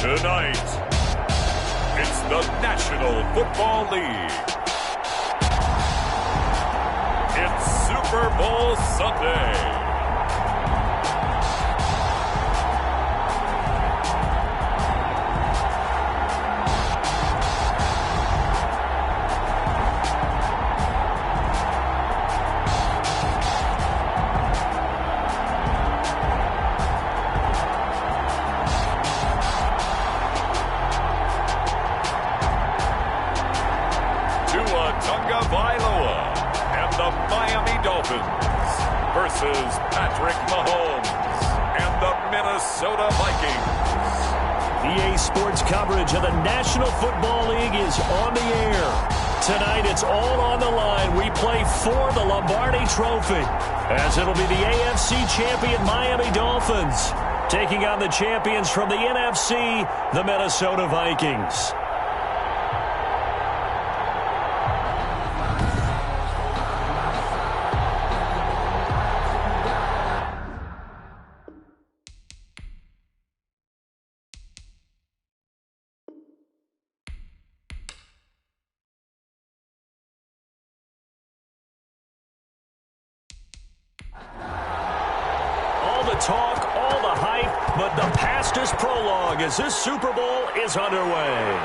Tonight, it's the National Football League. It's Super Bowl Sunday. Versus Patrick Mahomes and the Minnesota Vikings. EA Sports coverage of the National Football League is on the air. Tonight it's all on the line. We play for the Lombardi Trophy, as it'll be the AFC champion Miami Dolphins taking on the champions from the NFC, the Minnesota Vikings. Talk, all the hype, but the past is prologue as this Super Bowl is underway.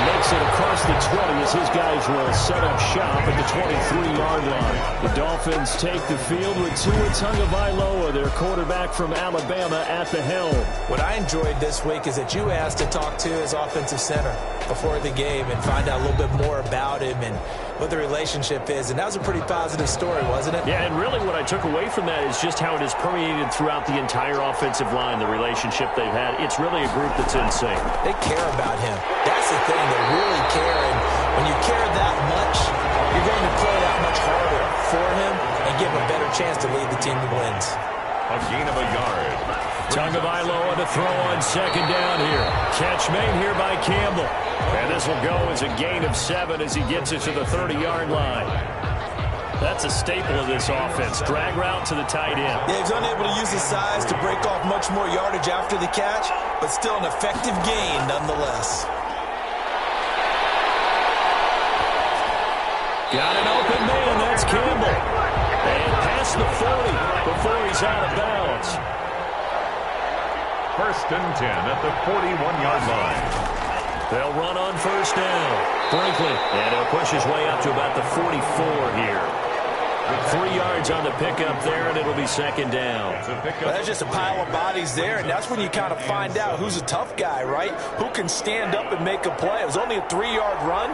Makes it across the 20 as his guys will set up shop at the 23-yard line. The Dolphins take the field with Tua Tagovailoa, their quarterback from Alabama, at the helm. What I enjoyed this week is that you asked to talk to his offensive center before the game and find out a little bit more about him and what the relationship is. And that was a pretty positive story, wasn't it? Yeah, and really what I took away from that is just how it has permeated throughout the entire offensive line, the relationship they've had. It's really a group that's in sync. They care about him. That's the thing. They really care. And when you care that much, you're going to play that much harder for him and give him a better chance to lead the team to wins. A gain of a yard. Tagovailoa to throw on second down here. Catch made here by Campbell. And this will go as a gain of 7 as he gets it to the 30-yard line. That's a staple of this offense. Drag route to the tight end. Yeah, he's unable to use his size to break off much more yardage after the catch, but still an effective gain nonetheless. Got an open man. That's Campbell. And past the 40 before he's out of bounds. 1st and 10 at the 41-yard line. They'll run on first down. Brinkley. And he'll push his way up to about the 44 here. 3 yards on the pickup there, and it'll be second down. Well, that's just a pile of bodies there, and that's when you kind of find out who's a tough guy, right? Who can stand up and make a play. It was only a 3-yard run,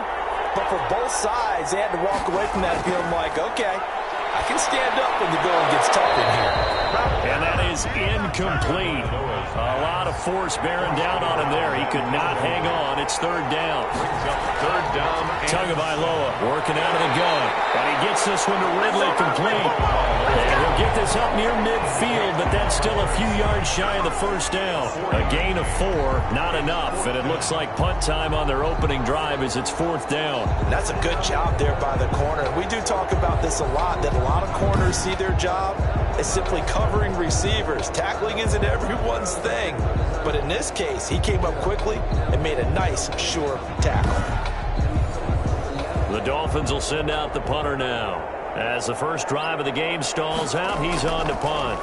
but for both sides, they had to walk away from that feeling like, okay, I can stand up when the going gets tough in here. And that is incomplete. A lot of force bearing down on him there. He could not hang on. It's third down. Third down. Tagovailoa working out of the gun. And he gets this one to Ridley complete. And he'll get this up near midfield, but that's still a few yards shy of the first down. A gain of 4, not enough. And it looks like punt time on their opening drive as it's 4th down. That's a good job there by the corner. We do talk about this a lot, that a lot of corners see their job as simply covering receivers. Tackling isn't everyone's thing. But in this case, he came up quickly and made a nice, sure tackle. The Dolphins will send out the punter now. As the first drive of the game stalls out, he's on to punt.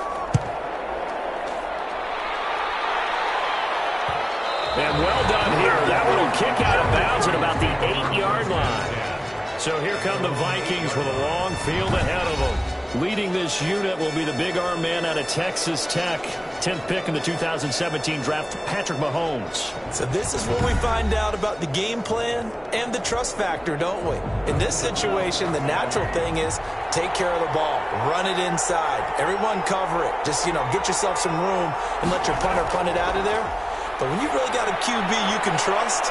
And well done here. That one will kick out of bounds at about the 8-yard line. So here come the Vikings with a long field ahead of them. Leading this unit will be the big arm man out of Texas Tech. 10th pick in the 2017 draft, Patrick Mahomes. So this is when we find out about the game plan and the trust factor, don't we? In this situation, the natural thing is take care of the ball. Run it inside. Everyone cover it. Just, get yourself some room and let your punter punt it out of there. But when you've really got a QB you can trust,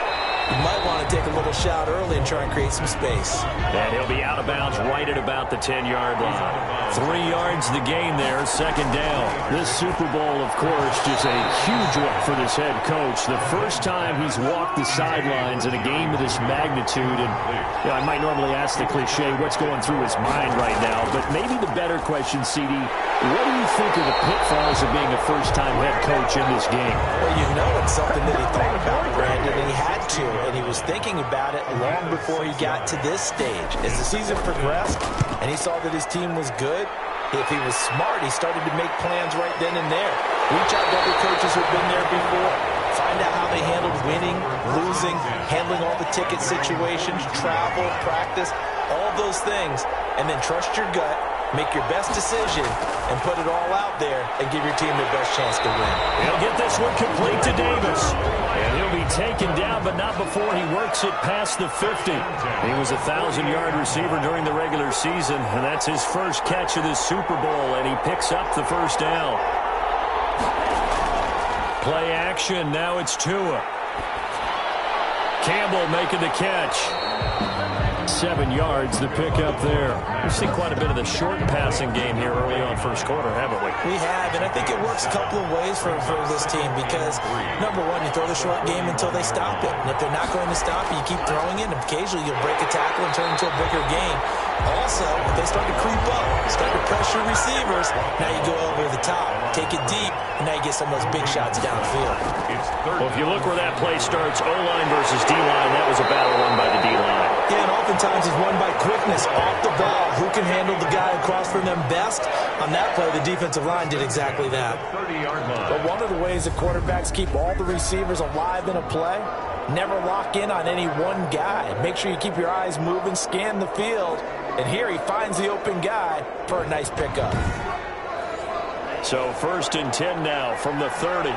you might want to take a little shot early and try and create some space. And he'll be out of bounds right at about the 10-yard line. 3 yards the gain there, second down. This Super Bowl, of course, just a huge one for this head coach. The first time he's walked the sidelines in a game of this magnitude. And I might normally ask the cliche, what's going through his mind right now? But maybe the better question, CD, what do you think of the pitfalls of being a first-time head coach in this game? Well, you know it's something that he thought about, Brandon, and he had to, and he was thinking about it long before he got to this stage. As the season progressed and he saw that his team was good, if he was smart, he started to make plans right then and there. Reach out to other coaches who've been there before. Find out how they handled winning, losing, handling all the ticket situations, travel, practice, all those things. And then trust your gut, make your best decision, and put it all out there and give your team the best chance to win. He'll get this one complete to Davis. And he'll be taken down, but not before he works it past the 50. He was a 1,000-yard receiver during the regular season, and that's his first catch of this Super Bowl, and he picks up the first down. Play action, now it's Tua. Campbell making the catch. 7 yards, the pickup there. We've seen quite a bit of the short passing game here early on first quarter, haven't we? We have, and I think it works a couple of ways for this team because, number one, you throw the short game until they stop it. And if they're not going to stop it, you keep throwing it, and occasionally you'll break a tackle and turn it into a bigger game. Also, if they start to creep up, start to pressure receivers, now you go over the top, take it deep, and now you get some of those big shots downfield. Well, if you look where that play starts, O-line versus D-line, that was a battle won by the D-line. Yeah, and oftentimes it's won by quickness off the ball. Who can handle the guy across from them best? On that play, the defensive line did exactly that. 30-yard line. But one of the ways that quarterbacks keep all the receivers alive in a play, never lock in on any one guy. Make sure you keep your eyes moving, scan the field. And here he finds the open guy for a nice pickup. So 1st and 10 now from the 30.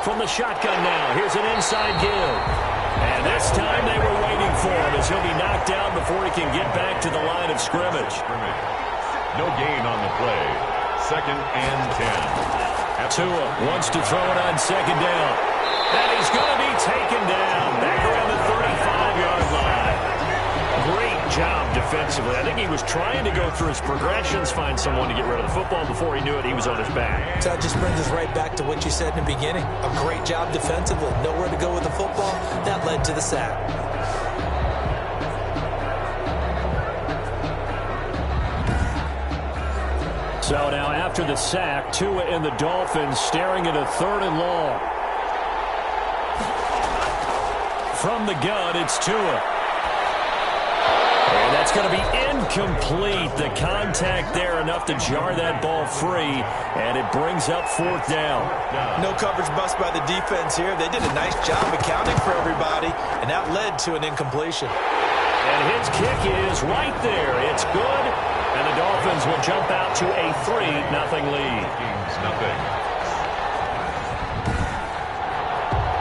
From the shotgun now, here's an inside give. And this time they were waiting for him as he'll be knocked down before he can get back to the line of scrimmage. No gain on the play. 2nd and 10. Tua wants to throw it on 2nd down. And he's going to be taken down back around the 35-yard line. Great job defensively. I think he was trying to go through his progressions, find someone to get rid of the football. Before he knew it, he was on his back. So that just brings us right back to what you said in the beginning. A great job defensively. Nowhere to go with the football. That led to the sack. So now after the sack, Tua and the Dolphins staring at a 3rd and long. From the gun, it's Tua. And that's going to be incomplete. The contact there enough to jar that ball free, and it brings up 4th down. No coverage bust by the defense here. They did a nice job accounting for everybody, and that led to an incompletion. And his kick is right there. It's good, and the Dolphins will jump out to a 3-0 lead. Nothing.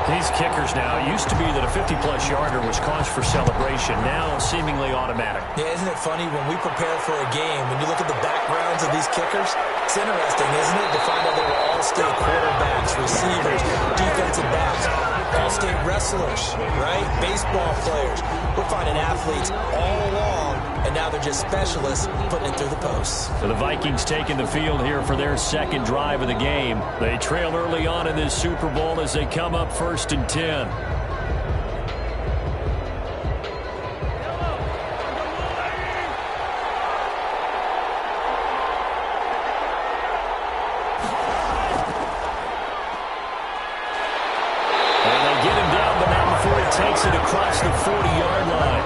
These kickers now, it used to be that a 50-plus yarder was cause for celebration. Now seemingly automatic. Yeah, isn't it funny when we prepare for a game, when you look at the backgrounds of these kickers, it's interesting, isn't it, to find out they were all-state quarterbacks, receivers, defensive backs, all-state wrestlers, right? Baseball players. We're finding athletes all along, and now they're just specialists putting it through the posts. So the Vikings taking the field here for their 2nd drive of the game. They trail early on in this Super Bowl as they come up 1st and 10. Takes it across the 40-yard line.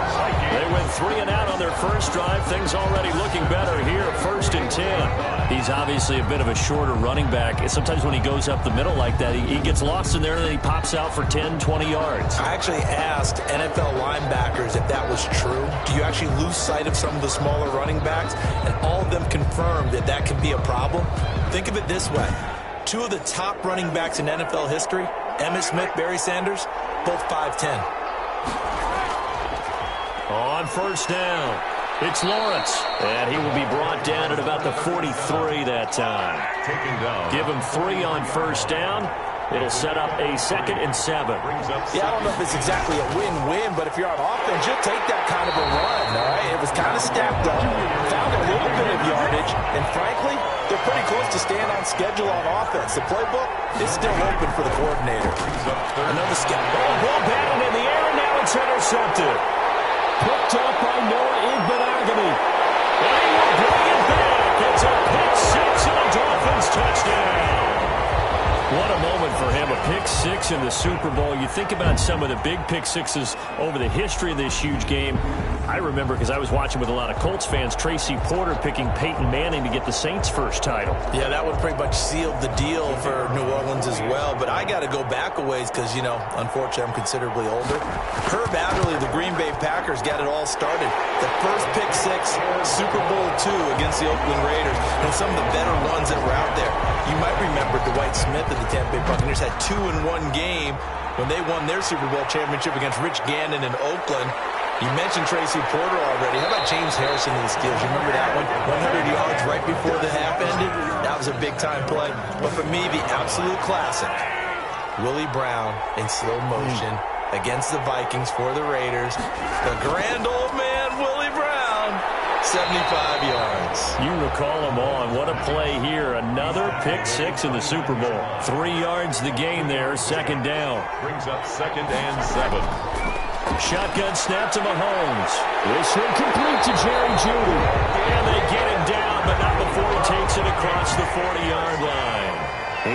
They went 3 and out on their first drive. Things already looking better here. 1st and 10. He's obviously a bit of a shorter running back. Sometimes when he goes up the middle like that, he gets lost in there and then he pops out for 10, 20 yards. I actually asked NFL linebackers if that was true. Do you actually lose sight of some of the smaller running backs? And all of them confirmed that that can be a problem. Think of it this way. 2 of the top running backs in NFL history, Emmitt Smith, Barry Sanders, both 5'10". On 1st down, it's Lawrence. And he will be brought down at about the 43 that time. Taken down. Give him 3 on 1st down. It'll set up a 2nd and 7. Yeah, I don't know if it's exactly a win-win, but if you're on offense, you'll take that kind of a run, all right? It was kind of stacked up, found a little bit of yardage, and frankly, they're pretty close to staying on schedule on offense. The playbook is still open for the coordinator. Another step. Ball batted in the air, and now it's intercepted. picked up by Noah Igbinoghene. And he will bring it back. It's a pick six and a Dolphins touchdown. What a moment for him, a pick six in the Super Bowl. You think about some of the big pick sixes over the history of this huge game. I remember, because I was watching with a lot of Colts fans, Tracy Porter picking Peyton Manning to get the Saints' first title. Yeah, that would pretty much seal the deal for New Orleans as well. But I got to go back a ways because, you know, unfortunately I'm considerably older. Herb Adderley, the Green Bay Packers, got it all started. The first pick six, Super Bowl II against the Oakland Raiders, and some of the better ones that were out there. You might remember Dwight Smith of the Tampa Bay Buccaneers had 2 in one game when they won their Super Bowl championship against Rich Gannon in Oakland. You mentioned Tracy Porter already. How about James Harrison in the Steelers? You remember that one? 100 yards right before the half ended. That was a big-time play. But for me, the absolute classic, Willie Brown in slow motion against the Vikings for the Raiders. The grand old man, Willie Brown, 75 yards. You recall them on. What a play here. Another pick six in the Super Bowl. 3 yards the game there, second down. Brings up 2nd and 7. Shotgun snap to Mahomes. This incomplete to Jerry Jeudy. And they get him down, but not before he takes it across the 40-yard line.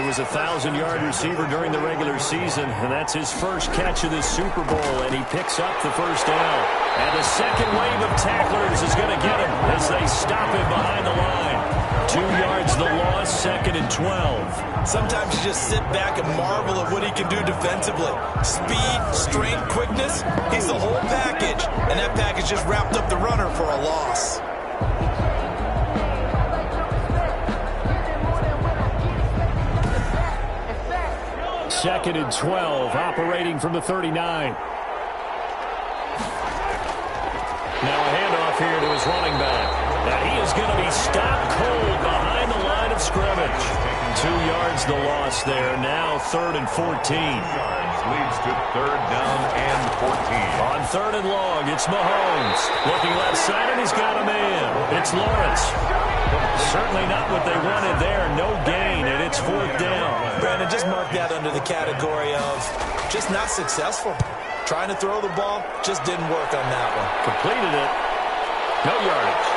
He was a 1,000-yard receiver during the regular season, and that's his first catch of this Super Bowl, and he picks up the first down. And the second wave of tacklers is going to get him as they stop him behind the line. 2 yards the loss, 2nd and 12. Sometimes you just sit back and marvel at what he can do defensively. Speed, strength, quickness, he's the whole package. And that package just wrapped up the runner for a loss. Second and 12, operating from the 39. Now a handoff here to his running back. And he is going to be stopped cold behind the line of scrimmage. 2 yards the loss there. Now 3rd and 14. Leads to 3rd down and 14. On 3rd and long, it's Mahomes. Looking left side, and he's got a man. It's Lawrence. Certainly not what they wanted there. No gain, and it's 4th down. Brandon, just mark that under the category of just not successful. Trying to throw the ball, just didn't work on that one. Completed it. No yardage.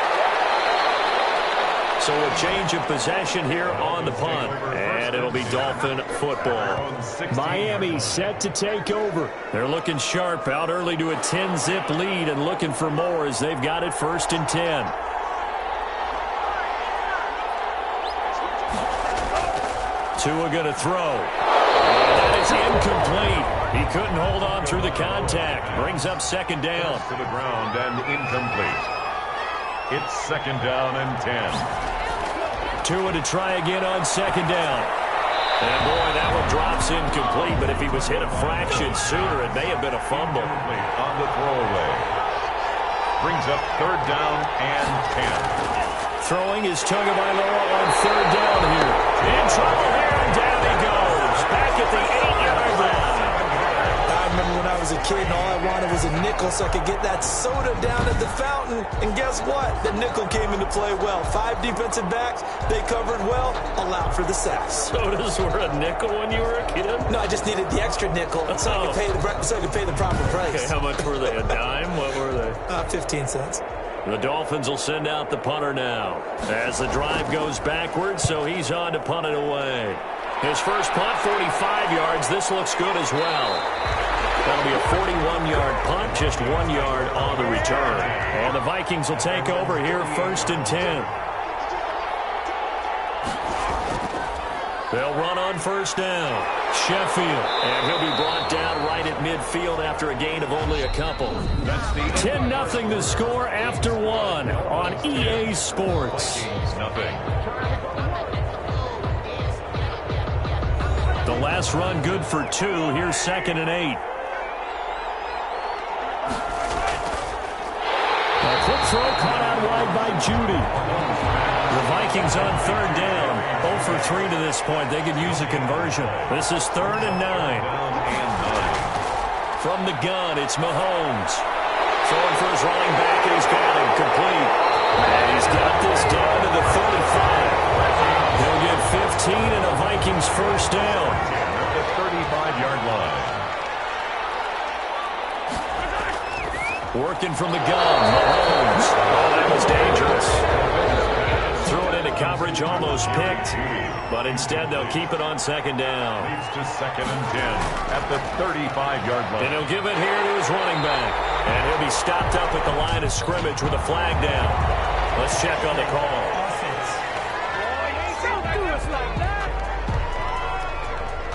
So a change of possession here on the punt. And it'll be Dolphin football. Miami set to take over. They're looking sharp, out early to a 10-zip lead and looking for more as they've got it 1st and 10. Tua going to throw. That is incomplete. He couldn't hold on through the contact. Brings up 2nd down. To the ground and incomplete. It's 2nd down and 10. Tua to try again on 2nd down. And boy, that one drops incomplete, but if he was hit a fraction sooner, it may have been a fumble. On the throwaway. Brings up 3rd down and 10. Throwing is Tagovailoa on 3rd down here. In trouble here, and down he goes. Back at the 8-yard line. I remember when I was a kid and all I wanted was a nickel so I could get that soda down at the fountain. And guess what? The nickel came into play well. 5 defensive backs, they covered well, allowed for the sacks. Sodas were a nickel when you were a kid? No, I just needed the extra nickel so I could pay the proper price. Okay, how much were they? A dime? What were they? 15 cents. The Dolphins will send out the punter now as the drive goes backwards, so he's on to punt it away. His first punt, 45 yards. This looks good as well. That'll be a 41-yard punt, just 1 yard on the return. And the Vikings will take over here, 1st and 10. They'll run on 1st down. Sheffield, and he'll be brought down right at midfield after a gain of only a couple. 10-0 the score after 1 on EA Sports. The last run good for 2. Here's 2nd and 8. A quick throw caught out wide by Jeudy. The Vikings on 3rd down. 0 for 3 to this point. They could use a conversion. This is 3rd and 9. From the gun, it's Mahomes. Throwing for his running back, and he's got him complete. And he's got this down to the 35. He'll get 15 and a Vikings first down. At the 35-yard line. Working from the gun, Mahomes. Oh, that was dangerous. Threw it into coverage, almost picked. But instead, they'll keep it on second down. Leads to 2nd and 10 at the 35-yard line. And he'll give it here to his running back. And he'll be stopped up at the line of scrimmage with a flag down. Let's check on the call.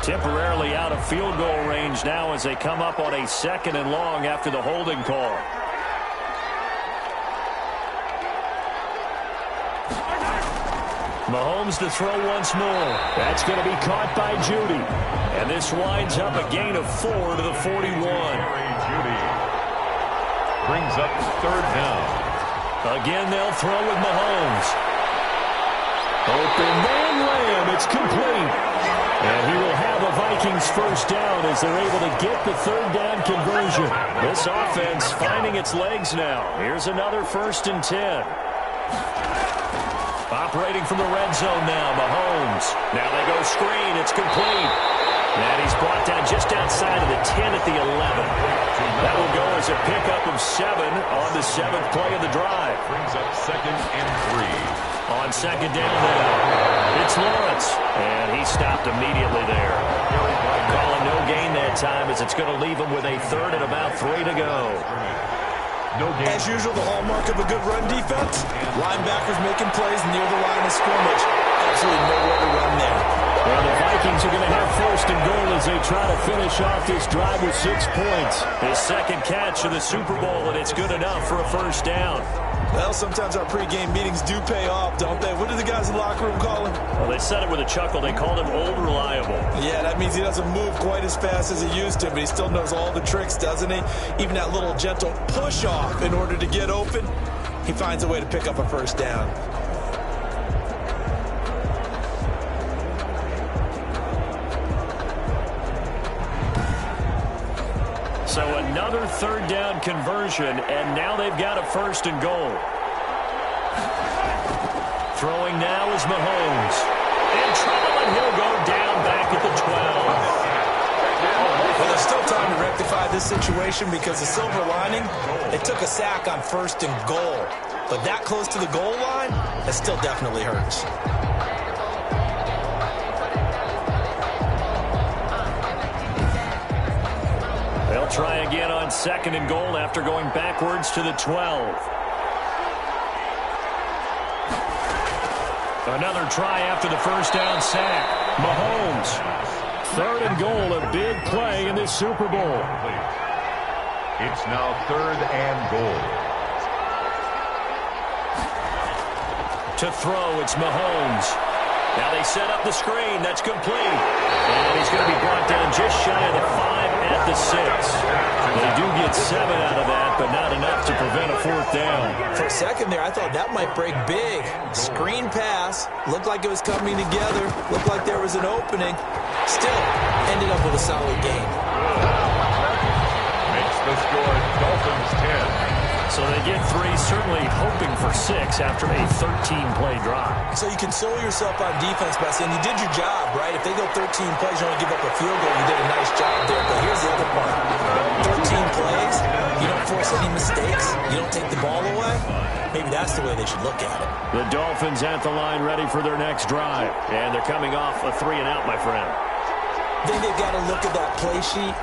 Temporarily out of field goal range now as they come up on a 2nd and long after the holding call. Mahomes to throw once more. That's going to be caught by Jeudy. And this winds up a gain of 4 to the 41. Jeudy brings up 3rd down. Again, they'll throw with Mahomes. Open man Lamb. It's complete. And he will have a Vikings first down as they're able to get the 3rd down conversion. This offense finding its legs now. Here's another 1st and 10. Operating from the red zone now, Mahomes. Now they go screen. It's complete. And he's brought down just outside of the 10 at the 11. That will go as a pickup of 7 on the 7th play of the drive. Brings up 2nd and 3. On 2nd down now, it's Lawrence. And he stopped immediately there. Calling no gain that time as it's going to leave him with a 3rd and about 3 to go. No gain. As usual, the hallmark of a good run defense, linebackers making plays near the line of scrimmage. Absolutely nowhere to run there. Well, the Vikings are going to have 1st and goal as they try to finish off this drive with 6 points. His 2nd catch of the Super Bowl, and it's good enough for a first down. Well, sometimes our pregame meetings do pay off, don't they? What do the guys in the locker room call him? Well, they said it with a chuckle. They called him Old Reliable. Yeah, that means he doesn't move quite as fast as he used to, but he still knows all the tricks, doesn't he? Even that little gentle push-off in order to get open, he finds a way to pick up a first down. So another 3rd down conversion, and now they've got a 1st and goal. Throwing now is Mahomes. In trouble, and he'll go down back at the 12. Well, there's still time to rectify this situation because the silver lining, they took a sack on 1st and goal. But that close to the goal line, that still definitely hurts. They'll try again on 2nd and goal after going backwards to the 12. Another try after the first down sack. Mahomes. 3rd and goal, a big play in this Super Bowl. It's now 3rd and goal. To throw, it's Mahomes. Now they set up the screen. That's complete. And he's going to be brought down just shy of the 5 at the 6. They do get 7 out of that, but not enough to prevent a 4th down. For a second there, I thought that might break big. Screen pass. Looked like it was coming together. Looked like there was an opening. Still, ended up with a solid game. Makes the score Dolphins 10. So they get 3, certainly hoping for 6 after a 13-play drive. So you console yourself on defense by saying you did your job, right? If they go 13 plays, you only give up a field goal, you did a nice job there. But here's the other part. 13 plays, you don't force any mistakes, you don't take the ball away. Maybe that's the way they should look at it. The Dolphins at the line ready for their next drive. And they're coming off a 3-and-out, my friend. I think they've got to look at that play sheet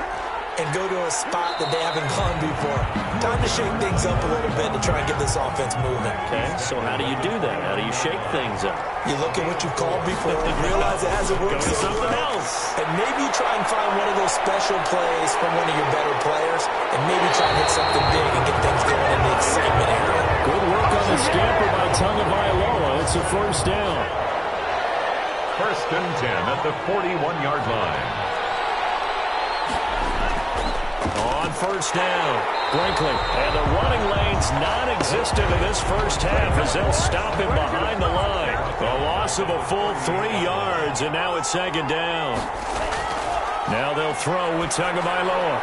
and go to a spot that they haven't gone before. Time to shake things up a little bit to try and get this offense moving. Okay, so how do you do that? How do you shake things up? You look at what you've called before and realize it hasn't worked so something well. else. And maybe you try and find one of those special plays from one of your better players and maybe try and hit something big and get things going in the excitement area. Good work on the scamper by Tagovailoa. It's a first down. 1st and 10 at the 41-yard line. On first down, Brinkley. And the running lane's non-existent in this first half as they'll stop him behind the line. A loss of a full 3 yards, and now it's 2nd down. Now they'll throw with Tagovailoa.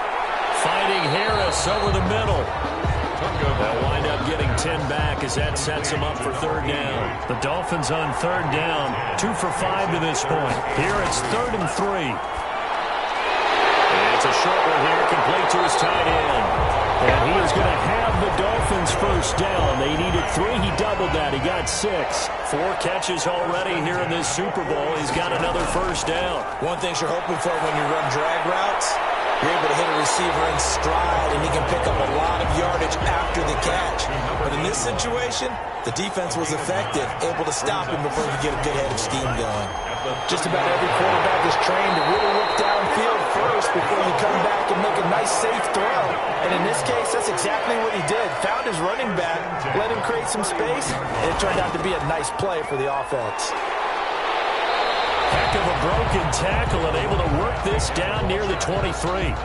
Finding Harris over the middle. They'll wind up getting 10 back as that sets them up for 3rd down. The Dolphins on 3rd down, 2 for 5 to this point. Here it's 3rd and 3. It's a short one here, complete to his tight end. And he is going to have the Dolphins first down. They needed 3. He doubled that. He got 6. 4 catches already here in this Super Bowl. He's got another first down. One thing you're hoping for when you run drag routes, you're able to hit a receiver in stride, and he can pick up a lot of yardage after the catch. But in this situation, the defense was effective, able to stop him before he could get a good head of steam going. Just about every quarterback is trained to really look downfield first before you come back and make a nice, safe throw. And in this case, that's exactly what he did. Found his running back, let him create some space, and it turned out to be a nice play for the offense. Heck of a broken tackle and able to work this down near the 23.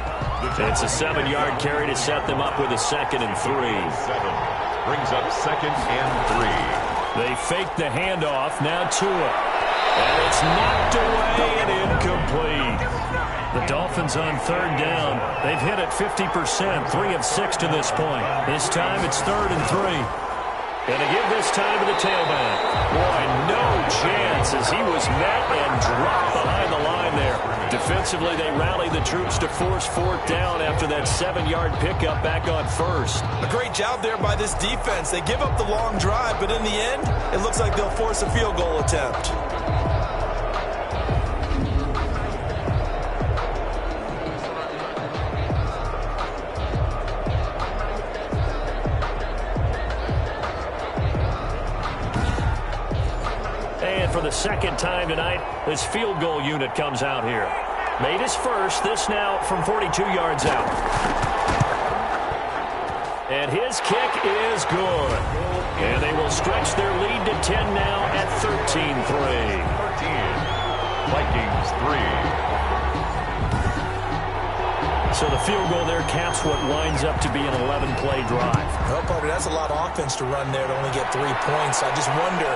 It's a 7-yard carry to set them up with a 2nd and 3. 7 brings up 2nd and 3. They fake the handoff. Now Tua. And it's knocked away and incomplete. The Dolphins on 3rd down. They've hit it 50%, 3 of 6 to this point. This time it's 3rd and 3. And to give this time to the tailback. Boy, no chance as he was met and dropped behind the line there. Defensively, they rallied the troops to force 4th down after that 7-yard pickup back on 1st. A great job there by this defense. They give up the long drive, but in the end, it looks like they'll force a field goal attempt. For the 2nd time tonight, this field goal unit comes out here. Made his first, this now from 42 yards out. And his kick is good. And they will stretch their lead to 10 now at 13-3. 13. Vikings 3. So the field goal there caps what winds up to be an 11-play drive. Well, Parker, that's a lot of offense to run there to only get 3 points. I just wonder,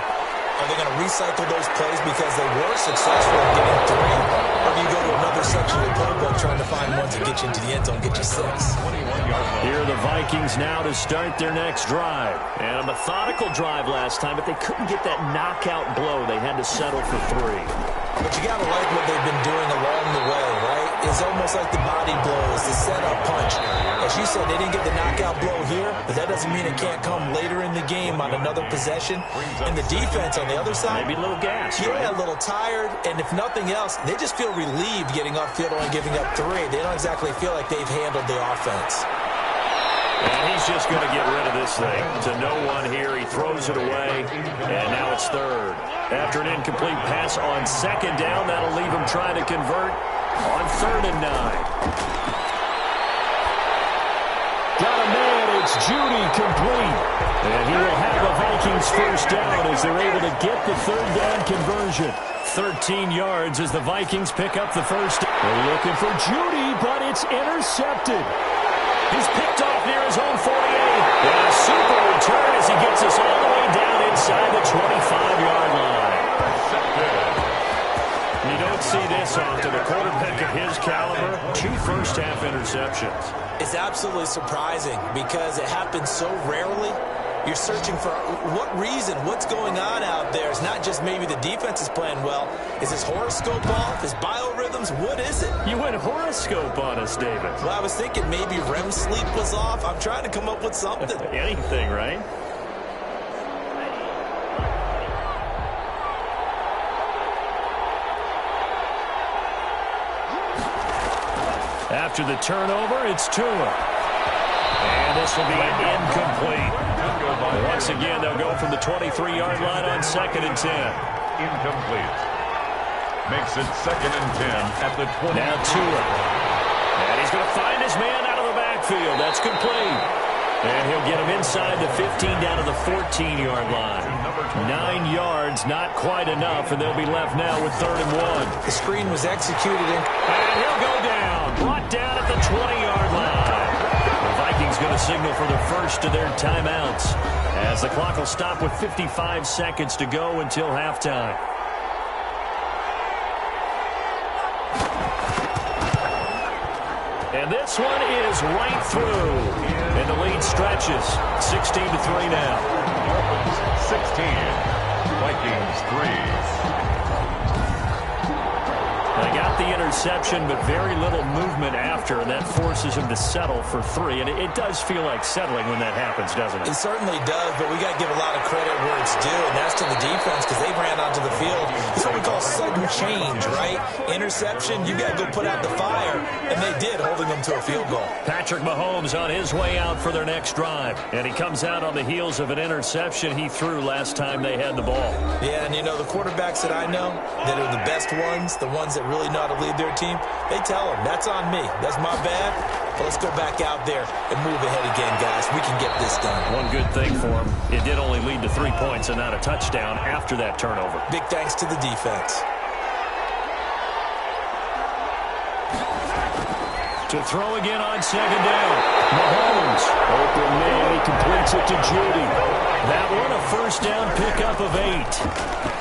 are they going to recycle those plays because they were successful in getting 3? Or do you go to another section of the playbook trying to find ones that get you into the end zone, get you 6? Here are the Vikings now to start their next drive. And a methodical drive last time, but they couldn't get that knockout blow. They had to settle for 3. But you got to like what they've been doing along the way, right? It's almost like the body blows, the setup punch. As you said, they didn't get the knockout blow here, but that doesn't mean it can't come later in the game on another possession. And the defense on the other side, maybe a little gas, yeah, right? A little tired. And if nothing else, they just feel relieved getting upfield, only giving up 3. They don't exactly feel like they've handled the offense. And he's just going to get rid of this thing. To no one here. He throws it away. And now it's 3rd. After an incomplete pass on 2nd down, that'll leave him trying to convert on 3rd and 9. Got a man. It's Judy complete. And he will have a Vikings first down as they're able to get the 3rd down conversion. 13 yards as the Vikings pick up the first. They're looking for Judy, but it's intercepted. He's picked off near his own 48. And a super return as he gets us all the way down inside the 25-yard line. You don't see this often. A quarterback of his caliber, 2 first-half interceptions. It's absolutely surprising because it happens so rarely. You're searching for what reason, what's going on out there. It's not just maybe the defense is playing well. Is his horoscope off? His biorhythms? What is it? You went horoscope on us, David. Well, I was thinking maybe REM sleep was off. I'm trying to come up with something. Anything, right? After the turnover, it's Tua. And this will be incomplete. Once again, they'll go from the 23-yard line on 2nd and 10. Incomplete. Makes it 2nd and 10 at the 20. Now Tua. And he's going to find his man out of the backfield. That's complete. And he'll get him inside the 15 down to the 14-yard line. 9 yards, not quite enough, and they'll be left now with 3rd and 1. The screen was executed. And he'll go down. Brought down at the 20-yard line. The Vikings going to signal for the first of their timeouts as the clock will stop with 55 seconds to go until halftime. And this one is right through. And the lead stretches. 16-3 now. 16. Vikings 3. They got the interception, but very little movement after, and that forces him to settle for 3. And it does feel like settling when that happens, doesn't it? It certainly does, but we got to give a lot of credit where it's due, and that's to the defense because they ran onto the field. It's what we call sudden change, right? Interception, you got to go put out the fire, and they did, holding them to a field goal. Patrick Mahomes on his way out for their next drive, and he comes out on the heels of an interception he threw last time they had the ball. Yeah, and you know, the quarterbacks that I know that are the best ones, the ones that really know how to lead their team, they tell them, that's on me. That's my bad. But let's go back out there and move ahead again, guys. We can get this done. One good thing for him, it did only lead to 3 points and not a touchdown after that turnover. Big thanks to the defense. To throw again on second down. Mahomes, open man, he completes it to Judy. That one a first down pickup of 8.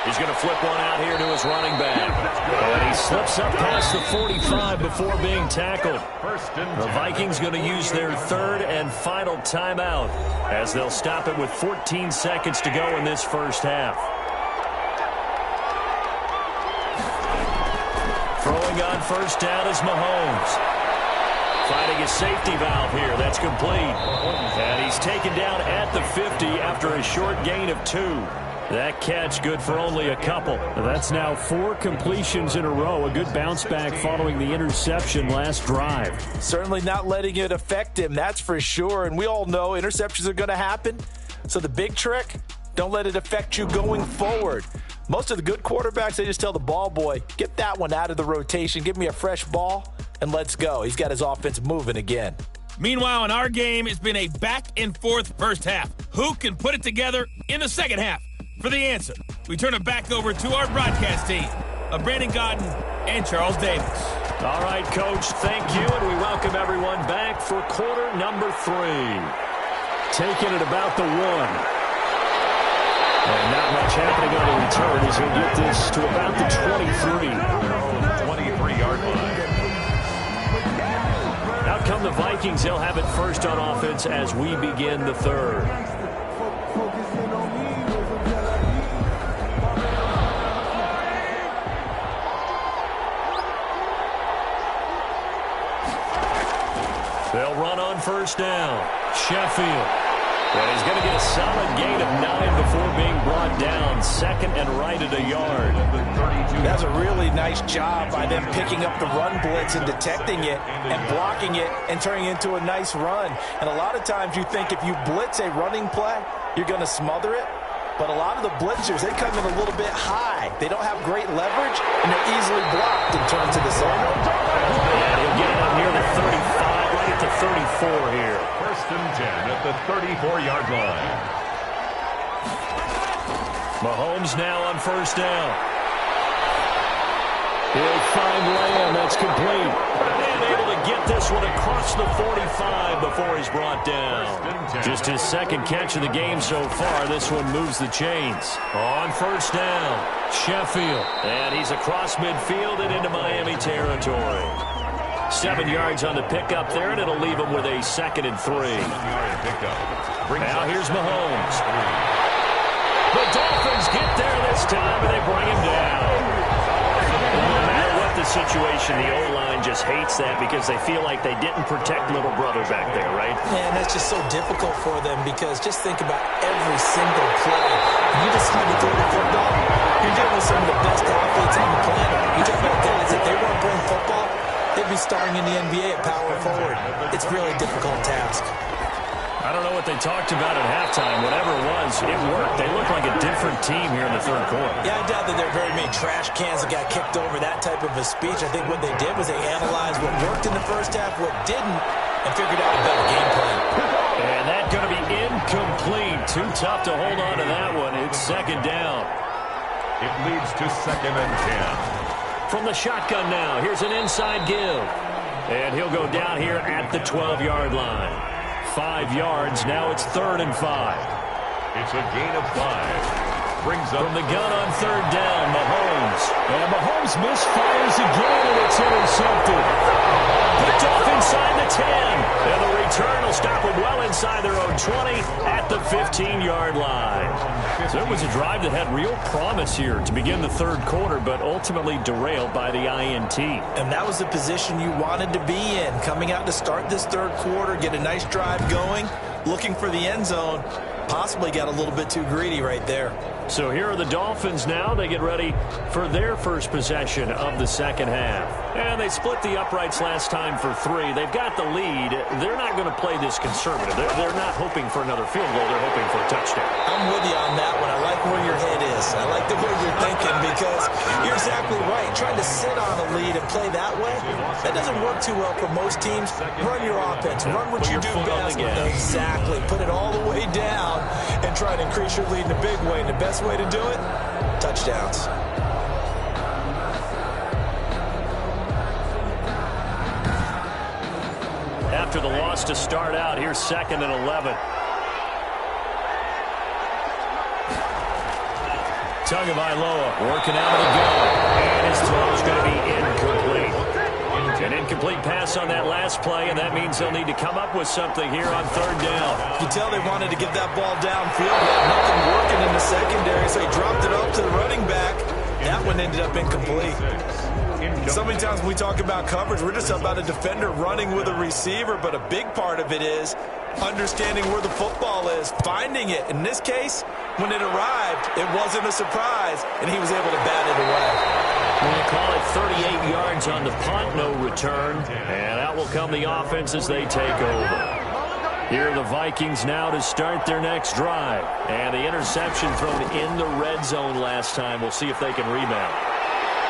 He's going to flip one out here to his running back. And he slips up past the 45 before being tackled. The Vikings going to use their 3rd and final timeout as they'll stop it with 14 seconds to go in this first half. Throwing on first down is Mahomes. Finding a safety valve here. That's complete. And he's taken down at the 50 after a short gain of 2. That catch good for only a couple. That's now 4 completions in a row. A good bounce back following the interception last drive. Certainly not letting it affect him, that's for sure. And we all know interceptions are going to happen. So the big trick, don't let it affect you going forward. Most of the good quarterbacks, they just tell the ball boy, get that one out of the rotation, give me a fresh ball, and let's go. He's got his offense moving again. Meanwhile, in our game, it's been a back-and-forth first half. Who can put it together in the second half? For the answer, we turn it back over to our broadcast team of Brandon Gaudin and Charles Davis. All right, Coach, thank you, and we welcome everyone back for quarter number 3. Taking it about the 1. And not much happening on the return as he'll get this to about the 23. 23-yard line. Out come the Vikings. They'll have it first on offense as we begin the 3rd. They'll run on first down. Sheffield. And he's going to get a solid gain of 9 before being brought down. 2nd and right at a yard. That's a really nice job by them picking up the run blitz and detecting it and blocking it and turning it into a nice run. And a lot of times you think if you blitz a running play, you're going to smother it. But a lot of the blitzers, they come in a little bit high. They don't have great leverage, and they're easily blocked and turned to the side. And he'll get it up near the 35, right at the 34 here. 1st and 10 at the 34-yard line. Mahomes now on first down. He'll find Lamb. That's complete. And able to get this one across the 45 before he's brought down. Just his 2nd catch of the game so far. This one moves the chains. On first down, Sheffield. And he's across midfield and into Miami territory. 7 yards on the pickup there, and it'll leave him with a 2nd and 3. Now here's Mahomes. The Dolphins get there this time, and they bring him down. No matter what the situation, the O-line just hates that because they feel like they didn't protect little brother back there, right? Man, that's just so difficult for them because just think about every single play. You decide to throw the football, you're dealing with some of the best athletes on the planet. You talk about guys, if they weren't playing football, they'd be starring in the NBA at power forward. It's really a difficult task. I don't know what they talked about at halftime. Whatever it was, it worked. They look like a different team here in the 3rd quarter. Yeah, I doubt that there are very many trash cans that got kicked over that type of a speech. I think what they did was they analyzed what worked in the first half, what didn't, and figured out a better game plan. And that's going to be incomplete. Too tough to hold on to that one. It's 2nd down. It leads to 2nd and 10. From the shotgun now, here's an inside give. And he'll go down here at the 12-yard line. 5 yards, now it's 3rd and 5. It's a gain of 5. brings up from the gun on third down, Mahomes. And Mahomes misfires again, and it's intercepted. Picked off inside the 10. And the return will stop them well inside their own 20 at the 15-yard line. So it was a drive that had real promise here to begin the third quarter, but ultimately derailed by the INT. And that was the position you wanted to be in. Coming out to start this third quarter, get a nice drive going, looking for the end zone. Possibly got a little bit too greedy right there. So here are the Dolphins now. They get ready for their first possession of the second half. And they split the uprights last time for 3. They've got the lead. They're not going to play this conservative. They're not hoping for another field goal. They're hoping for a touchdown. I'm with you on that one. I like where your head is. I like the way you're thinking because you're exactly right. Trying to sit on a lead and play that way, that doesn't work too well for most teams. Run your offense. Run what you do best. Exactly. Put it all the way down and try to increase your lead in a big way. And the best way to do it, touchdowns. After the loss to start out, here's 2nd and 11. Tagovailoa working out of the gun. And his throw is going to be incomplete. An incomplete pass on that last play, and that means they'll need to come up with something here on third down. You can tell they wanted to get that ball downfield. Nothing working in the secondary, so he dropped it up to the running back. That one ended up incomplete. So many times when we talk about coverage, we're just about a defender running with a receiver, but a big part of it is understanding where the football is, finding it. In this case, when it arrived, it wasn't a surprise, and he was able to bat it away. We'll call it 38 yards on the punt, no return, and out will come the offense as they take over. Here are the Vikings now to start their next drive, and the interception thrown in the red zone last time. We'll see if they can rebound.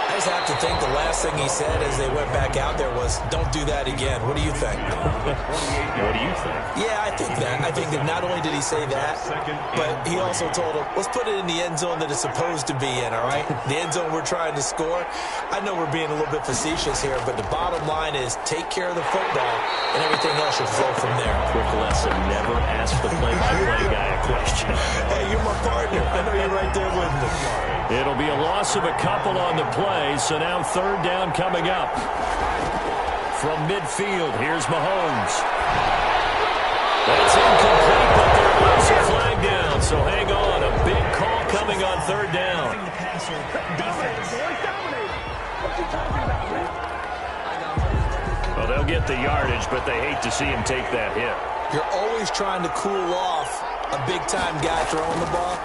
I just have to think the last thing he said as they went back out there was, don't do that again. What do you think? What do you think? Yeah, I think that. I think that not only did he say that, but he also told him, let's put it in the end zone that it's supposed to be in, all right? The end zone we're trying to score. I know we're being a little bit facetious here, but the bottom line is take care of the football, and everything else should flow from there. Quick lesson, never ask the play-by-play guy a question. Hey, you're my partner. I know you're right there with me. It'll be a loss of a couple on the play, so now third down coming up. From midfield, here's Mahomes. That's incomplete, but there was a flag down, so hang on. A big call coming on third down. Well, they'll get the yardage, but they hate to see him take that hit. You're always trying to cool off a big-time guy throwing the ball,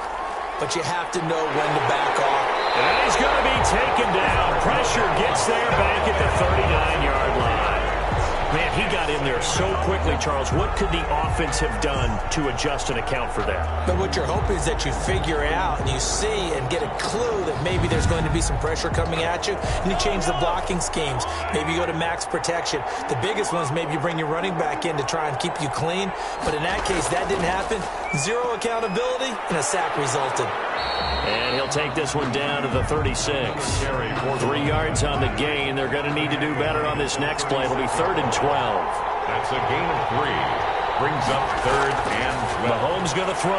but you have to know when to back off. And he's going to be taken down. Pressure gets there back at the 39-yard line. Man, he got in there so quickly, Charles. What could the offense have done to adjust and account for that? But what you're hoping is that you figure out and you see and get a clue that maybe there's going to be some pressure coming at you, and you change the blocking schemes. Maybe you go to max protection. The biggest one is maybe you bring your running back in to try and keep you clean. But in that case, that didn't happen. Zero accountability, and a sack resulted. And he'll take this one down to the 36. 3 yards on the gain. They're going to need to do better on this next play. It'll be 3rd and 12. That's a gain of 3. Brings up 3rd and 12. Mahomes going to throw.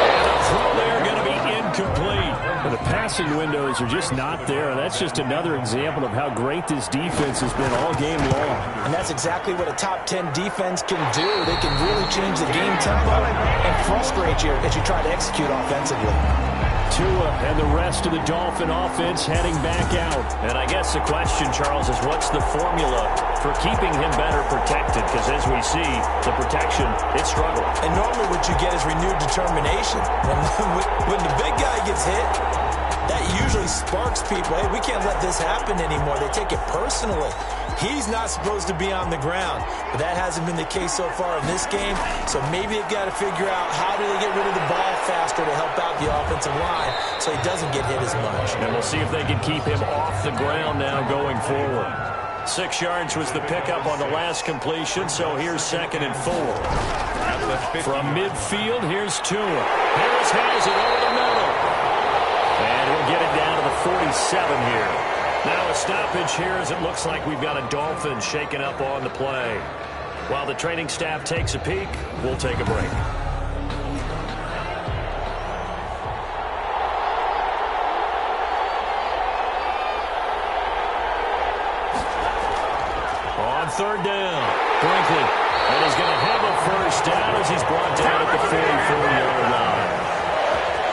And the throw there going to be incomplete. Well, the passing windows are just not there. That's just another example of how great this defense has been all game long. And that's exactly what a top 10 defense can do. They can really change the game tempo and frustrate you as you try to execute offensively. Tua and the rest of the Dolphin offense heading back out. And I guess the question, Charles, is what's the formula for keeping him better protected? Because as we see, the protection, it struggled. And normally what you get is renewed determination. When the big guy gets hit, that usually sparks people. Hey, we can't let this happen anymore. They take it personally. He's not supposed to be on the ground, but that hasn't been the case so far in this game. So maybe they've got to figure out how do they get rid of the ball faster to help out the offensive line so he doesn't get hit as much. And we'll see if they can keep him off the ground now going forward. 6 yards was the pickup on the last completion, so here's 2nd and 4. From midfield, here's Tua. Harris has it over the middle. And he'll get it down to the 47 here. Now a stoppage here as it looks like we've got a Dolphin shaken up on the play. While the training staff takes a peek, we'll take a break. third down. Brinkley. And he's going to have a first down as he's brought down at the 44-yard line.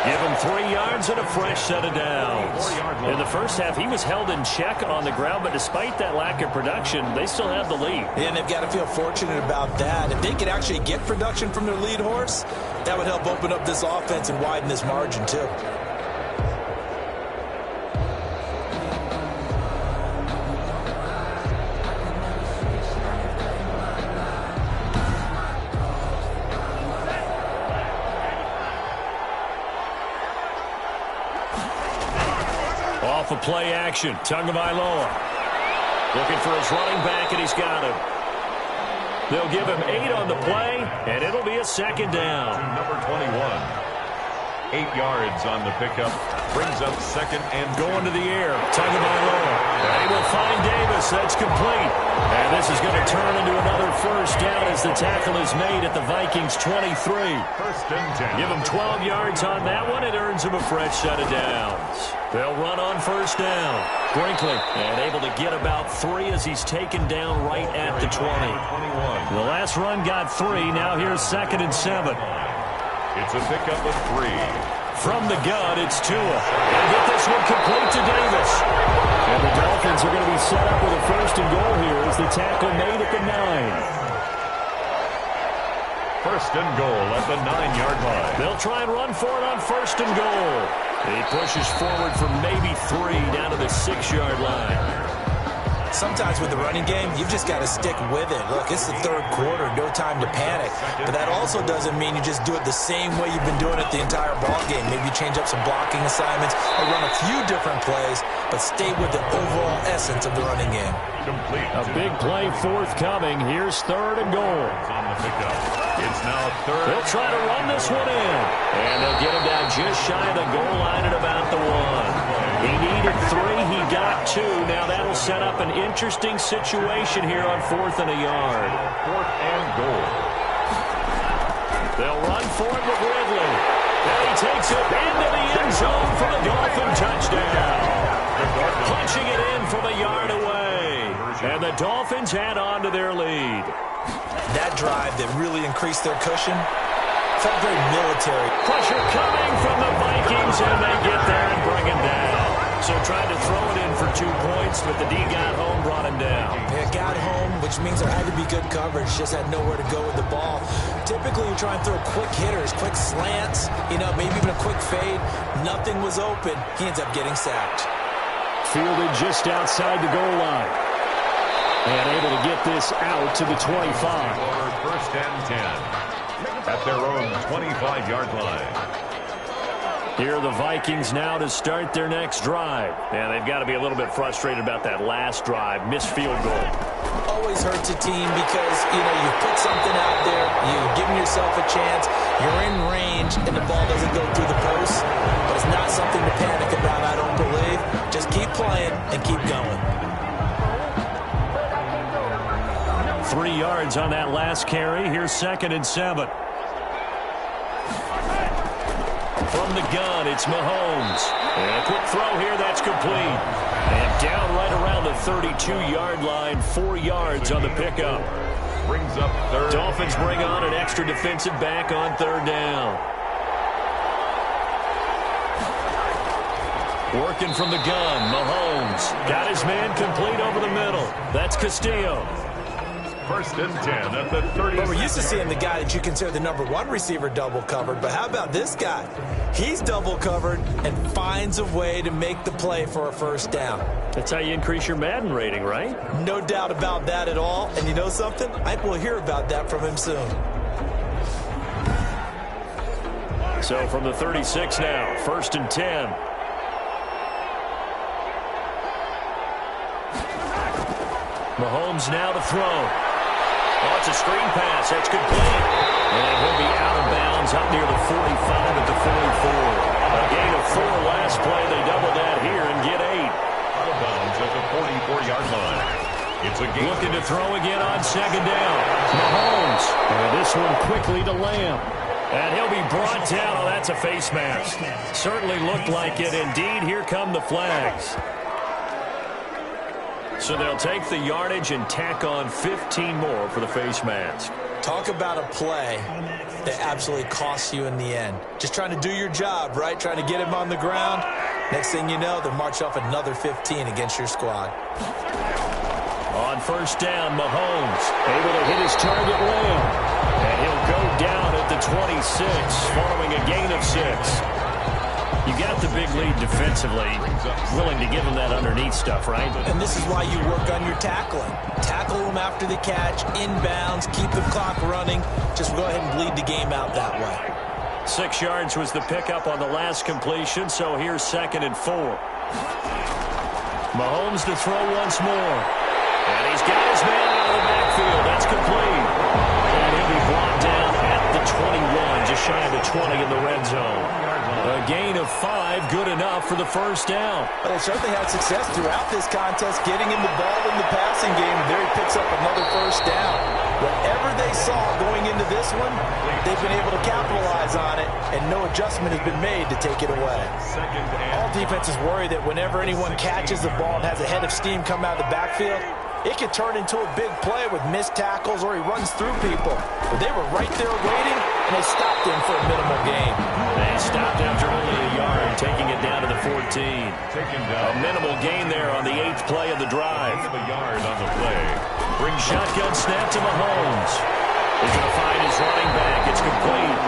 Give him 3 yards and a fresh set of downs. In the first half, he was held in check on the ground, but despite that lack of production, they still have the lead. Yeah, and they've got to feel fortunate about that. If they could actually get production from their lead horse, that would help open up this offense and widen this margin, too. Off of play action, Tagovailoa looking for his running back, and he's got him. They'll give him 8 on the play, and it'll be a second down. Number 21. 8 yards on the pickup. Brings up second and going to the air. Tagovailoa. And he will find Davis. That's complete. And this is going to turn into another first down as the tackle is made at the Vikings 23. First and 10. Give him 12 yards on that one. It earns him a fresh set of downs. They'll run on first down. Brinkley, and able to get about 3 as he's taken down right at the 20. The last run got 3. Now here's second and 7. It's a pickup of 3. From the gun, it's Tua. And get this one complete to Davis. And the Dolphins are going to be set up with a first and goal here as the tackle made at the 9. First and goal at the 9-yard line. They'll try and run for it on first and goal. He pushes forward for maybe 3 down to the 6-yard line. Sometimes with the running game, you've just got to stick with it. Look, it's the third quarter, no time to panic. But that also doesn't mean you just do it the same way you've been doing it the entire ball game. Maybe change up some blocking assignments or run a few different plays, but stay with the overall essence of the running game. Complete. A big play forthcoming. Here's third and goal. On the pickup. It's now third. They'll try to run this one in. And they'll get him down just shy of the goal line at about the 1. He needed 3. He got 2. Now that'll set up an interesting situation here on 4th and a yard. 4th and goal. They'll run for it with Ridley. And he takes it into the end zone for the Dolphin touchdown. Punching it in from a yard away. And the Dolphins add on to their lead. That drive that really increased their cushion felt very military. Pressure coming from the Vikings, and they get there and bring him down. So tried to throw it in for 2 points, but the D got home, brought him down. It got home, which means there had to be good coverage. Just had nowhere to go with the ball. Typically, you try and throw quick hitters, quick slants, maybe even a quick fade. Nothing was open. He ends up getting sacked. Fielded just outside the goal line. And able to get this out to the 25. First and 10 at their own 25-yard line. Here are the Vikings now to start their next drive. And they've got to be a little bit frustrated about that last drive. Missed field goal. Always hurts a team because, you put something out there, you've given yourself a chance, you're in range, and the ball doesn't go through the post. But it's not something to panic about, I don't believe. Just keep playing and keep going. 3 yards on that last carry. Here's second and 7. From the gun, it's Mahomes. And a quick throw here, that's complete. And down right around the 32-yard line, 4 yards on the pickup. Brings up third. Dolphins bring on an extra defensive back on third down. Working from the gun, Mahomes. Got his man complete over the middle. That's Castillo. First and 10 at the 30. But we're used to seeing the guy that you consider the number 1 receiver double covered. But how about this guy? He's double covered and finds a way to make the play for a first down. That's how you increase your Madden rating, right? No doubt about that at all. And you know something? I think we'll hear about that from him soon. So from the 36 now, first and 10. Mahomes now to throw. Oh, it's a screen pass. That's complete. And he'll be out of bounds up near the 45 at the 44. A gain of 4 last play. They double that here and get 8. Out of bounds at the 44-yard line. It's a gain. Looking to throw again on second down. Mahomes. And this one quickly to Lamb. And he'll be brought down. Oh, that's a face mask. Certainly looked like it. Indeed, here come the flags. So they'll take the yardage and tack on 15 more for the face mask. Talk about a play that absolutely costs you in the end. Just trying to do your job, right? Trying to get him on the ground. Next thing you know, they'll march off another 15 against your squad. On first down, Mahomes able to hit his target Lamb. And he'll go down at the 26 following a gain of 6. You got the big lead defensively, willing to give him that underneath stuff, right? And this is why you work on your tackling. Tackle them after the catch, inbounds, keep the clock running. Just go ahead and bleed the game out that way. 6 yards was the pickup on the last completion, so here's 2nd and 4. Mahomes to throw once more. And he's got his man out of the backfield. That's complete. And he'll be brought down at the 21, just shy of the 20 in the red zone. A gain of 5, good enough for the first down. Well, they certainly had success throughout this contest, getting him the ball in the passing game, and there he picks up another first down. Whatever they saw going into this one, they've been able to capitalize on it, and no adjustment has been made to take it away. All defenses worry that whenever anyone catches the ball and has a head of steam come out of the backfield, it could turn into a big play with missed tackles or he runs through people. But they were right there waiting, and they stopped him for a minimal gain. They stopped after only a yard, taking it down to the 14. A minimal gain there on the 8th play of the drive. A yard on the play. Brings shotgun snap to Mahomes. He's going to find his running back. It's complete.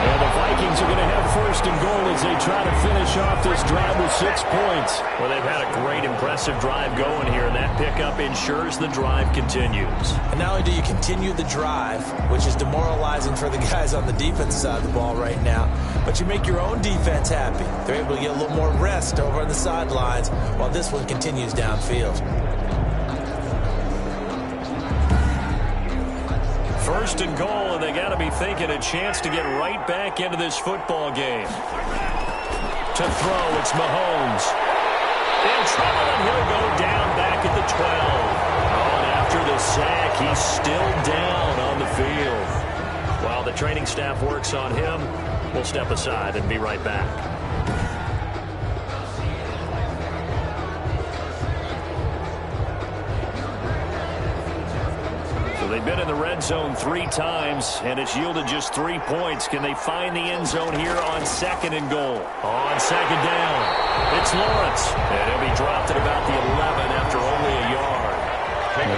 And the Vikings are going to have 1st and goal as they try to finish off this drive with 6 points. Well, they've had a great, impressive drive going here, and that pickup ensures the drive continues. And not only do you continue the drive, which is demoralizing for the guys on the defensive side of the ball right now, but you make your own defense happy. They're able to get a little more rest over on the sidelines while this one continues downfield. 1st and goal, and they got to be thinking a chance to get right back into this football game. To throw, it's Mahomes. In trouble, and he'll go down back at the 12. Oh, and after the sack, he's still down on the field. While the training staff works on him, we'll step aside and be right back. They've been in the red zone 3 times, and it's yielded just 3 points. Can they find the end zone here on 2nd and goal? On 2nd down, it's Lawrence. And he'll be dropped at about the 11 after only a yard.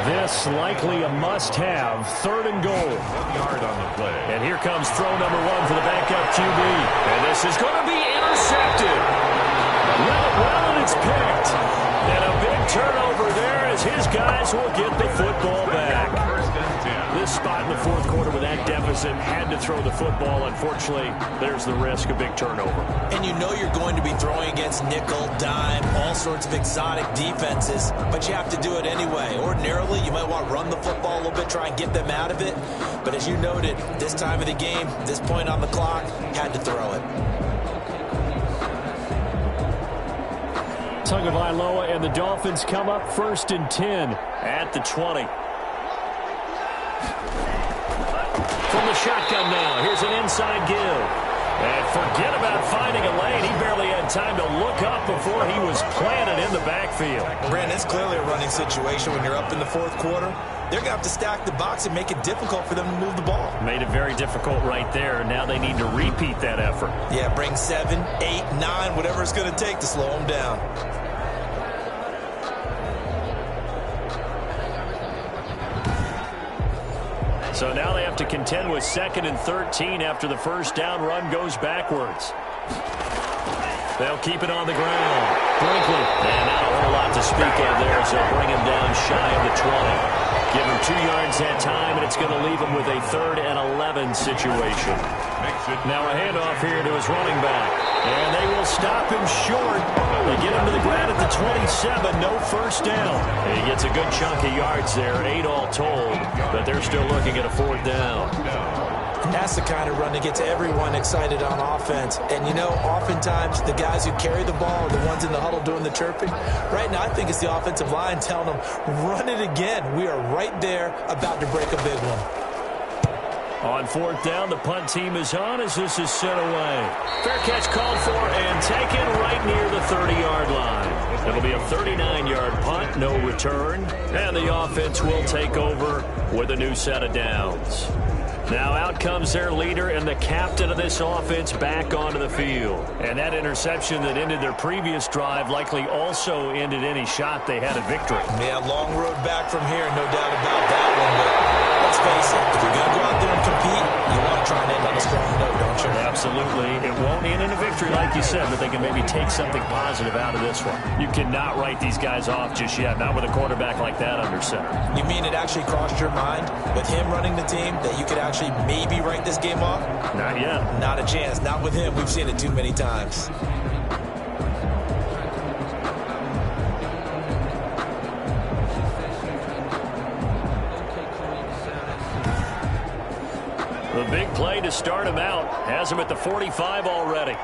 This likely a must-have. 3rd and goal. 1 yard on the play. And here comes throw number 1 for the backup QB. And this is going to be intercepted. Well, and it's picked. And a big turnover there as his guys will get the football back. This spot in the 4th quarter with that deficit, had to throw the football. Unfortunately, there's the risk of big turnover. And you know you're going to be throwing against nickel, dime, all sorts of exotic defenses, but you have to do it anyway. Ordinarily, you might want to run the football a little bit, try and get them out of it. But as you noted, this time of the game, this point on the clock, had to throw it. Tagovailoa and the Dolphins come up 1st and 10 at the 20. From the shotgun now, here's an inside give. And forget about finding a lane. He barely had time to look up before he was planted in the backfield. Brandon, it's clearly a running situation when you're up in the 4th quarter. They're going to have to stack the box and make it difficult for them to move the ball. Made it very difficult right there. Now they need to repeat that effort. Yeah, bring 7, 8, 9, whatever it's going to take to slow them down. So now they have to contend with 2nd and 13 after the first down run goes backwards. They'll keep it on the ground. Brinkley. And not a whole lot to speak of there, so bring him down shy of the 20. Give him 2 yards that time, and it's going to leave him with a 3rd and 11 situation. Now a handoff here to his running back. And they will stop him short. They get him to the ground at the 27. No first down. And he gets a good chunk of yards there, 8 all told. But they're still looking at a 4th down. And that's the kind of run that gets everyone excited on offense. And, you know, oftentimes the guys who carry the ball are the ones in the huddle doing the chirping. Right now, I think it's the offensive line telling them, run it again. We are right there about to break a big one. On fourth down, the punt team is on as this is sent away. Fair catch called for and taken right near the 30-yard line. It'll be a 39-yard punt, no return, and the offense will take over with a new set of downs. Now out comes their leader and the captain of this offense back onto the field. And that interception that ended their previous drive likely also ended any shot they had at victory. Yeah, long road back from here, no doubt about that one. But let's face it, if you're going to go out there and compete, you want to try and end on a strong note, don't you? Absolutely. It won't end in a victory like you said, but they can maybe take something positive out of this one. You cannot write these guys off just yet, not with a quarterback like that under center. You mean it actually crossed your mind with him running the team that you could actually maybe write this game off? Not yet. Not a chance. Not with him. We've seen it too many times. The big play to start him out has him at the 45 already.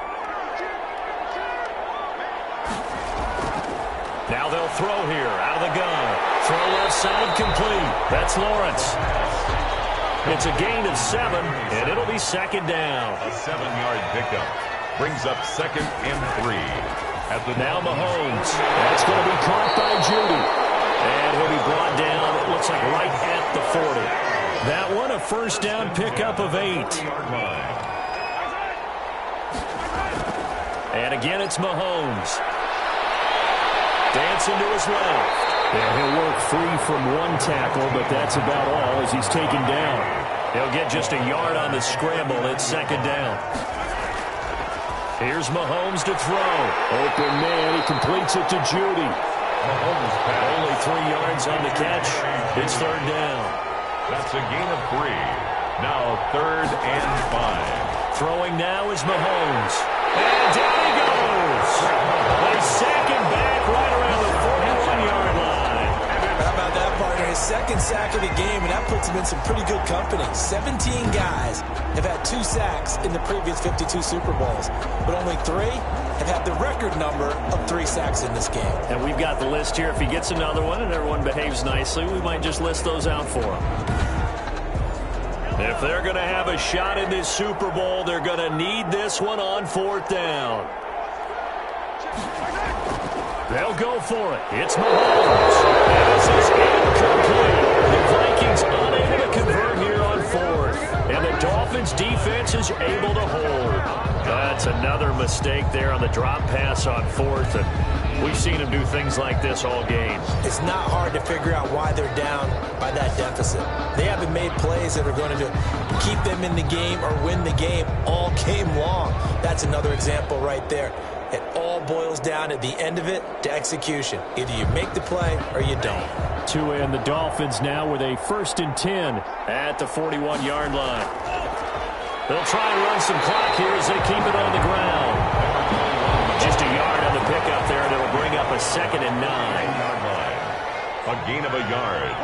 Now they'll throw here out of the gun. Throw left side complete. That's Lawrence. It's a gain of 7, and it'll be second down. A 7-yard pickup brings up 2nd and 3. Now Mahomes. That's going to be caught by Judy. And he'll be brought down, it looks like right at the 40. That one a first down pickup of 8. And again it's Mahomes. Dancing to his left. And he'll work free from one tackle, but that's about all as he's taken down. He'll get just a yard on the scramble. It's second down. Here's Mahomes to throw. Open man. He completes it to Judy. Mahomes only 3 yards on the catch. It's third down. That's a gain of 3. Now 3rd and 5. Throwing now is Mahomes. And down he goes. They sack him back right around the 41-yard line. How about that, partner? His second sack of the game, and that puts him in some pretty good company. 17 guys have had 2 sacks in the previous 52 Super Bowls, but only 3 have had the record number of 3 sacks in this game. And we've got the list here. If he gets another one and everyone behaves nicely, we might just list those out for him. If they're going to have a shot in this Super Bowl, they're going to need this one on fourth down. They'll go for it. It's Mahomes. And this is incomplete. The Vikings unable to convert here on fourth. And the Dolphins defense is able to hold. That's another mistake there on the drop pass on fourth. And we've seen him do things like this all game. It's not hard to figure out why they're down by that deficit. They haven't made plays that are going to keep them in the game or win the game all game long. That's another example right there. It all boils down at the end of it to execution. Either you make the play or you don't. Tua and the Dolphins now with a 1st and 10 at the 41-yard line. They'll try and run some clock here as they keep it on the ground. Just a yard on the pickup there, and it'll bring up a 2nd and 9. A gain of a yard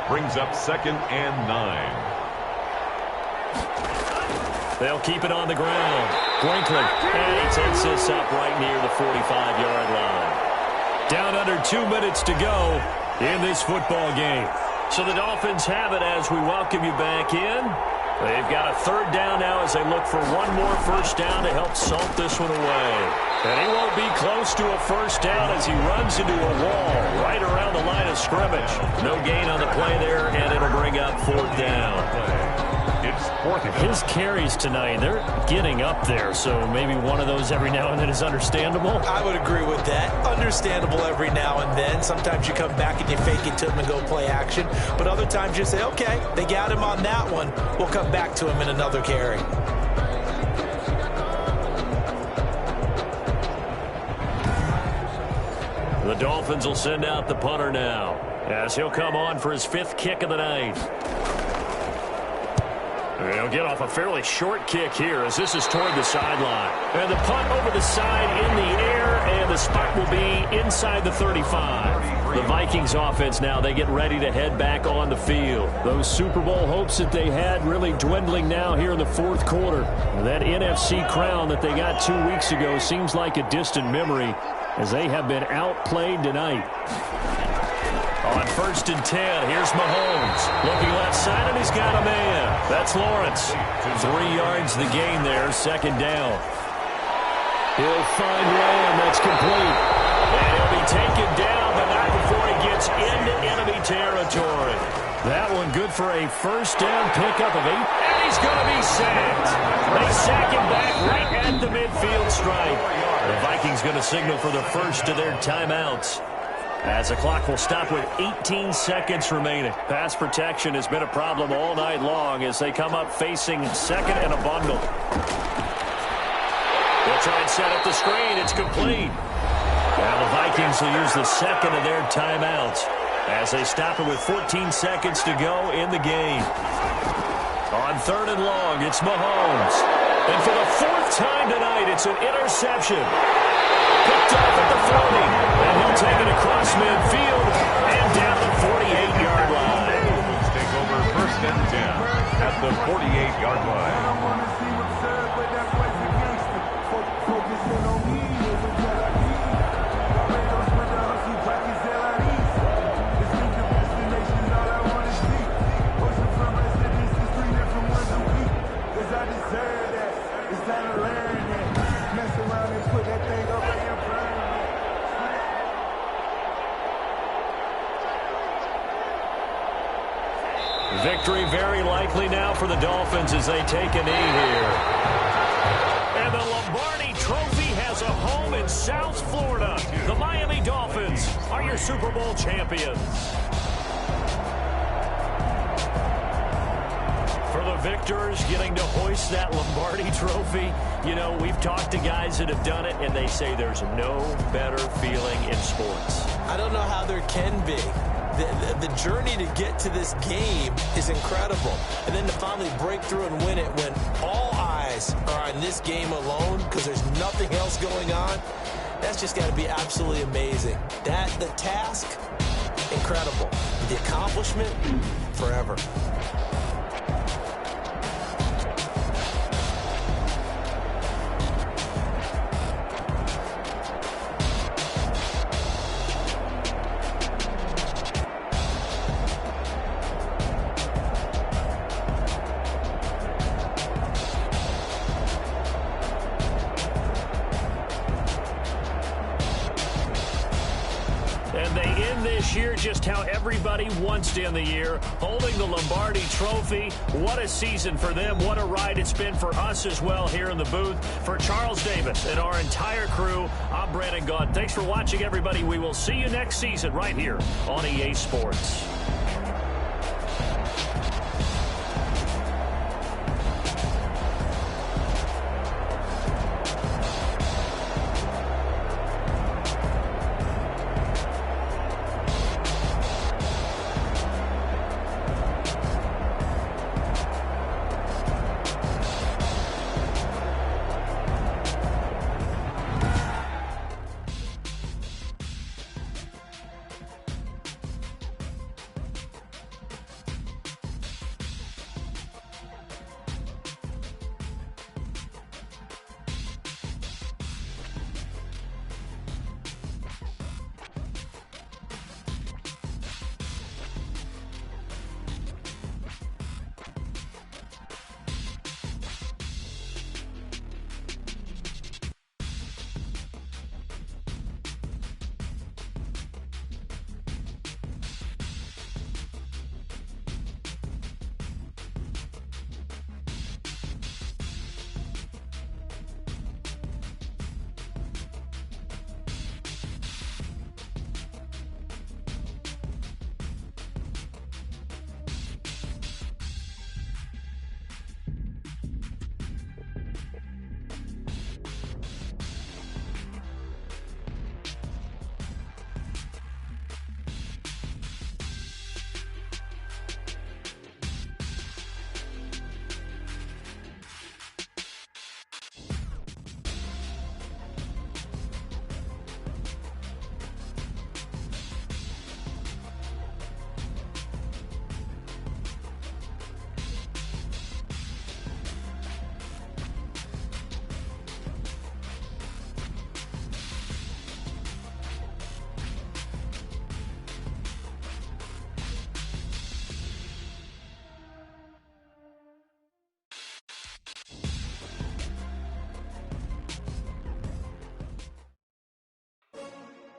brings up 2nd and 9. They'll keep it on the ground. Brinkley, and he takes this up right near the 45-yard line. Down under 2 minutes to go in this football game. So the Dolphins have it as we welcome you back in. They've got a 3rd down now as they look for one more first down to help salt this one away. And he won't be close to a first down as he runs into a wall right around the line of scrimmage. No gain on the play there, and it'll bring up 4th down. It's 4th down. His carries tonight, they're getting up there, so maybe one of those every now and then is understandable. I would agree with that. Understandable every now and then. Sometimes you come back and you fake it to him and go play action. But other times you say, okay, they got him on that one. We'll come back to him in another carry. The Dolphins will send out the punter now as he'll come on for his 5th kick of the night. He'll get off a fairly short kick here as this is toward the sideline. And the punt over the side in the air, and the spot will be inside the 35. The Vikings offense now, they get ready to head back on the field. Those Super Bowl hopes that they had really dwindling now here in the 4th quarter. That NFC crown that they got 2 weeks ago seems like a distant memory as they have been outplayed tonight. On 1st and 10. Here's Mahomes. Looking left side, and he's got a man. That's Lawrence. 3 yards the gain there, 2nd down. He'll find Lamb. That's complete. And he'll be taken down, but not before he gets into enemy territory. That one good for a 1st down pickup of 8. And he's going to be sacked. They sack him back right at the midfield stripe. The Vikings going to signal for the first of their timeouts, as the clock will stop with 18 seconds remaining. Pass protection has been a problem all night long as they come up facing 2nd and a bundle. They'll try and set up the screen. It's complete. Now the Vikings will use the 2nd of their timeouts as they stop it with 14 seconds to go in the game. On 3rd and long, it's Mahomes. And for the 4th time tonight, it's an interception. Picked off at the 40. And he'll take it across midfield and down the 48-yard line. Let's take over 1st and 10 at the 48-yard line. Victory very likely now for the Dolphins as they take a knee here. And the Lombardi Trophy has a home in South Florida. The Miami Dolphins are your Super Bowl champions. For the victors getting to hoist that Lombardi Trophy, you know, we've talked to guys that have done it, and they say there's no better feeling in sports. I don't know how there can be. The journey to get to this game is incredible. And then to finally break through and win it when all eyes are on this game alone because there's nothing else going on, that's just got to be absolutely amazing. The task, incredible. The accomplishment, forever. And they end this year just how everybody wants to end the year, holding the Lombardi Trophy. What a season for them. What a ride it's been for us as well here in the booth. For Charles Davis and our entire crew, I'm Brandon Gaudin. Thanks for watching, everybody. We will see you next season right here on EA Sports.